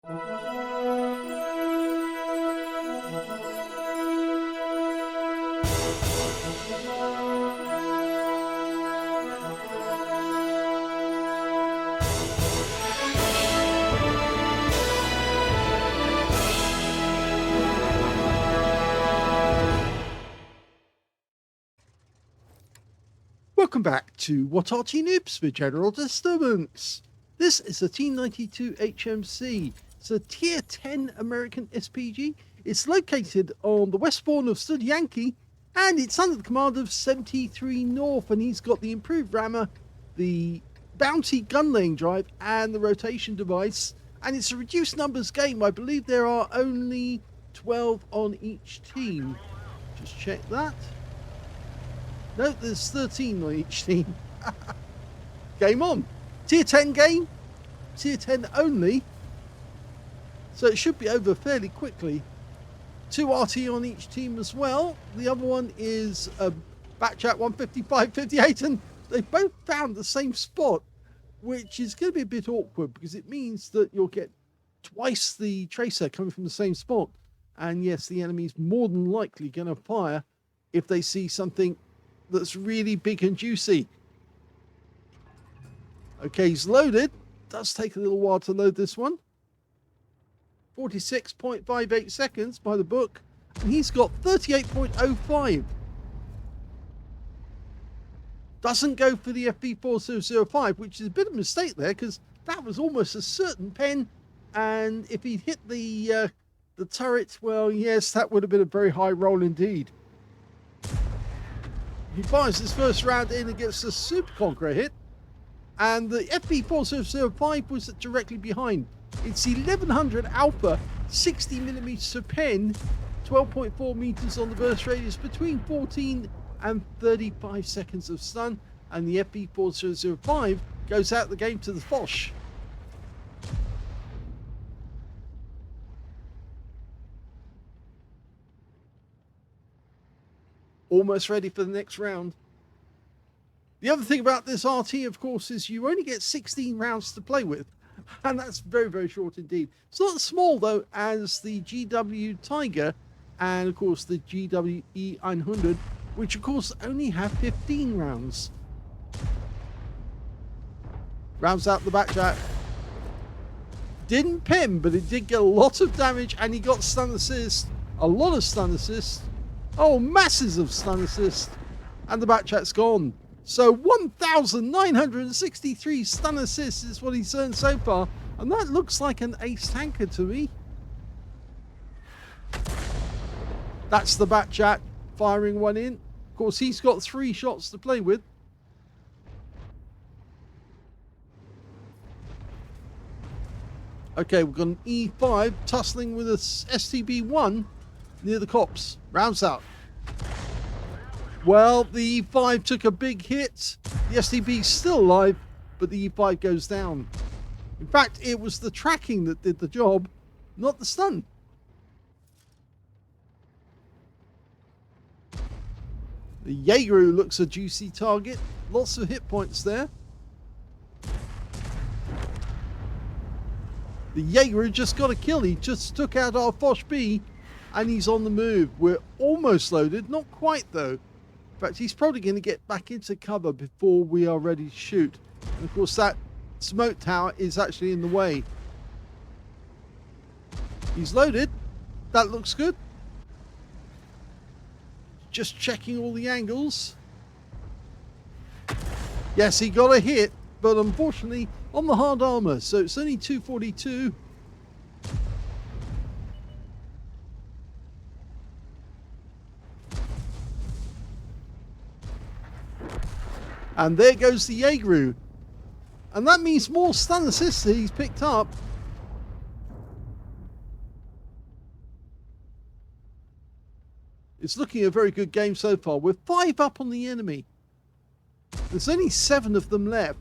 Welcome back to What Are Noobs for General Disturbance. This is a T92 HMC. It's a Tier 10 American SPG. It's located on the west spawn of Studzianki, and it's under the command of 73north, and he's got the improved rammer, the bounty gun laying drive, and the rotation device. And it's a reduced numbers game. I believe there are only 12 on each team. Just check that. No, there's 13 on each team. Game on. Tier 10 game. Tier 10 only. So it should be over fairly quickly. 2 Arty on each team as well. The other one is a batch at 155.58, and they both found the same spot, which is going to be a bit awkward because it means that you'll get twice the tracer coming from the same spot. And yes, the enemy's more than likely going to fire if they see something that's really big and juicy. Okay, he's loaded. Does take a little while to load this one. 46.58 seconds by the book, and he's got 38.05. Doesn't go for the FB4005, which is a bit of a mistake there, because that was almost a certain pen, and if he'd hit the turret, well, yes, that would have been a very high roll indeed. He fires his first round in and gets a Super Conqueror hit. And the FB4005 was directly behind. It's 1100 Alpha, 60mm per pen, 12.4 meters on the burst radius, between 14 and 35 seconds of stun. And the FB4005 goes out the game to the Foch. Almost ready for the next round. The other thing about this RT, of course, is you only get 16 rounds to play with, and that's very, very short indeed. It's not as small, though, as the GW Tiger and, of course, the GW E900, which, of course, only have 15 rounds. Rounds out the back jack. Didn't pin, but it did get a lot of damage, and he got stun assist. A lot of stun assist. Oh, masses of stun assist. And the back chat's gone. So 1,963 stun assists is what he's earned so far. And that looks like an ace tanker to me. That's the back chat firing one in. Of course, he's got 3 shots to play with. Okay, we've got an E5 tussling with a STB1 near the cops. Rounds out. Well, the E5 took a big hit. The STB's still alive, but the E5 goes down. In fact, it was the tracking that did the job, not the stun. The Jaeger looks a juicy target. Lots of hit points there. The Jaeger just got a kill. He just took out our Foch B, and he's on the move. We're almost loaded. Not quite, though. In fact, he's probably going to get back into cover before we are ready to shoot. And, of course, that smoke tower is actually in the way. He's loaded. That looks good. Just checking all the angles. Yes, he got a hit, but unfortunately on the hard armor, so it's only 242. And there goes the Jaeger. And that means more stun assists he's picked up. It's looking a very good game so far. We're 5 up on the enemy. There's only 7 of them left.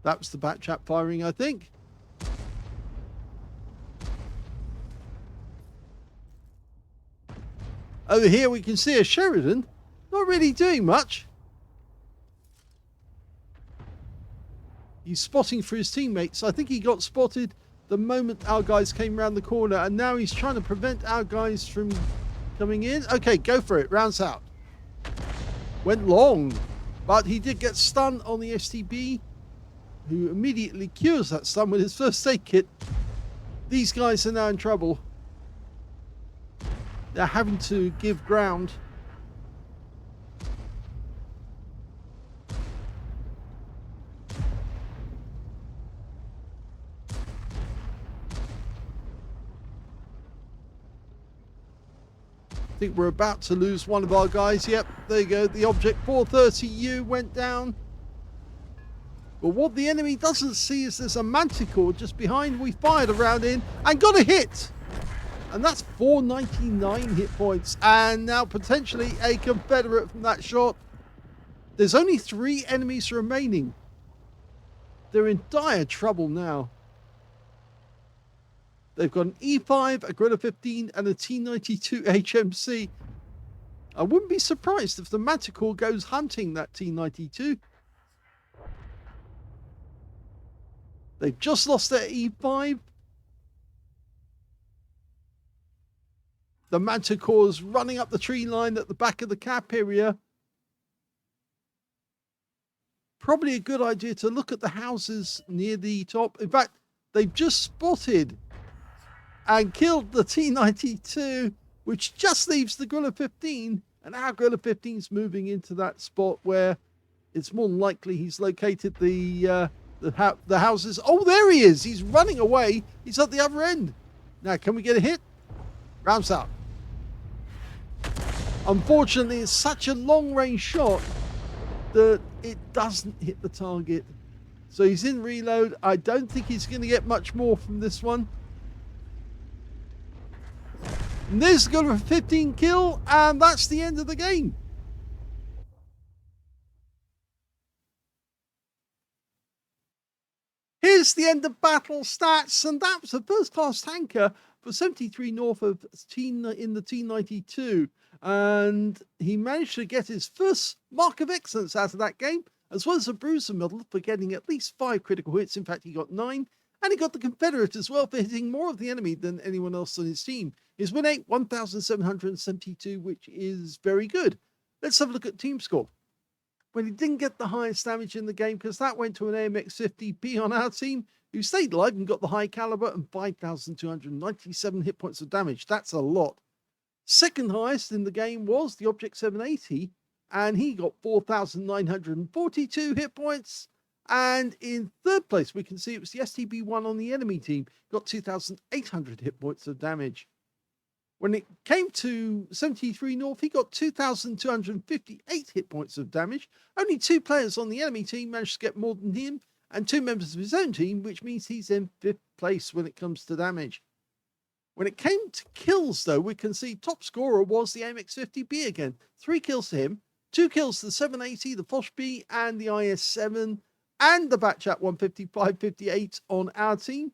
That was the back chap firing, I think. Over here we can see a Sheridan, not really doing much. He's spotting for his teammates. I think he got spotted the moment our guys came around the corner, and now he's trying to prevent our guys from coming in. Okay, go for it. Rounds out. Went long, but he did get stunned on the STB, who immediately cures that stun with his first aid kit. These guys are now in trouble. They're having to give ground. I think we're about to lose one of our guys. Yep, there you go. The Object 430U went down. But what the enemy doesn't see is there's a Manticore just behind. We fired a round in and got a hit. And that's 499 hit points. And now potentially a Confederate from that shot. There's only 3 enemies remaining. They're in dire trouble now. They've got an E5, a Gorilla 15, and a T92 HMC. I wouldn't be surprised if the Manticore goes hunting that T92. They've just lost their E5. The Manticore's running up the tree line at the back of the cap area. Probably a good idea to look at the houses near the top. In fact, they've just spotted and killed the T92, which just leaves the Gorilla 15. And our Gorilla 15's moving into that spot where it's more than likely he's located the houses. Oh, there he is. He's running away. He's at the other end. Now, can we get a hit? Rounds out. Unfortunately, it's such a long-range shot that it doesn't hit the target. So he's in reload. I don't think he's going to get much more from this one. And there's got a 15 kill, and that's the end of the game. Here's the end of battle stats, and that was a first-class tanker for 73 North of in the T92. And he managed to get his first mark of excellence out of that game, as well as a Bruiser medal for getting at least 5 critical hits. In fact, he got 9. And he got the Confederate as well for hitting more of the enemy than anyone else on his team. His win rate, 1,772, which is very good. Let's have a look at team score. Well, he didn't get the highest damage in the game because that went to an AMX-50B on our team, who stayed alive and got the high caliber and 5,297 hit points of damage. That's a lot. Second highest in the game was the Object 780, and he got 4,942 hit points. And in third place, we can see it was the STB-1 on the enemy team, got 2,800 hit points of damage. When it came to 73 North, he got 2,258 hit points of damage. Only 2 players on the enemy team managed to get more than him, and 2 members of his own team, which means he's in 5th place when it comes to damage. When it came to kills, though, we can see top scorer was the AMX-50B again. 3 kills to him, 2 kills to the 780, the Foch B, and the IS-7, and the Batchat 155-58 on our team.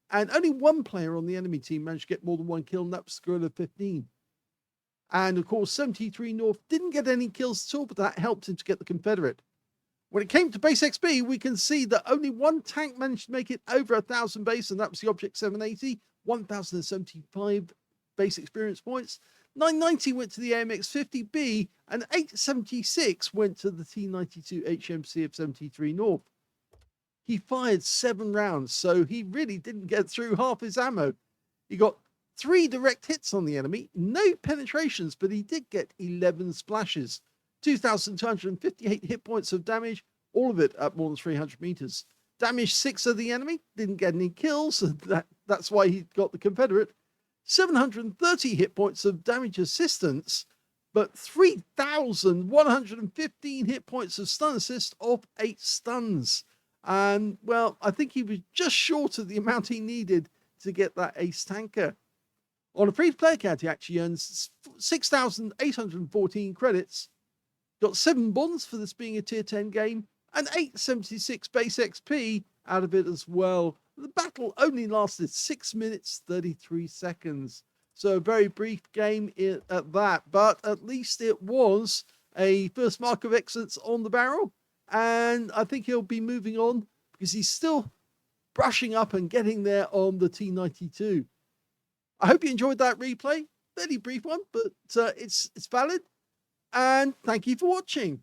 And only 1 player on the enemy team managed to get more than 1 kill, and that was Gorilla 15. And of course, 73 North didn't get any kills at all, but that helped him to get the Confederate. When it came to base XP, we can see that only 1 tank managed to make it over 1,000 base, and that was the Object 780, 1,075 base experience points. 990 went to the AMX-50B, and 876 went to the T92 HMC of 73 North. He fired 7 rounds, so he really didn't get through half his ammo. He got 3 direct hits on the enemy, no penetrations, but he did get 11 splashes. 2,258 hit points of damage, all of it at more than 300 meters. Damaged 6 of the enemy, didn't get any kills, and that's why he got the Confederate. 730 hit points of damage assistance, but 3,115 hit points of stun assist off 8 stuns. And, well, I think he was just short of the amount he needed to get that ace tanker. On a free-to-play account, he actually earns 6,814 credits, got 7 bonds for this being a tier 10 game, and 876 base XP out of it as well. The battle only lasted 6 minutes, 33 seconds. So a very brief game at that, but at least it was a first mark of excellence on the barrel. And I think he'll be moving on because he's still brushing up and getting there on the T92. I hope you enjoyed that replay. Fairly brief one, but it's valid. And thank you for watching.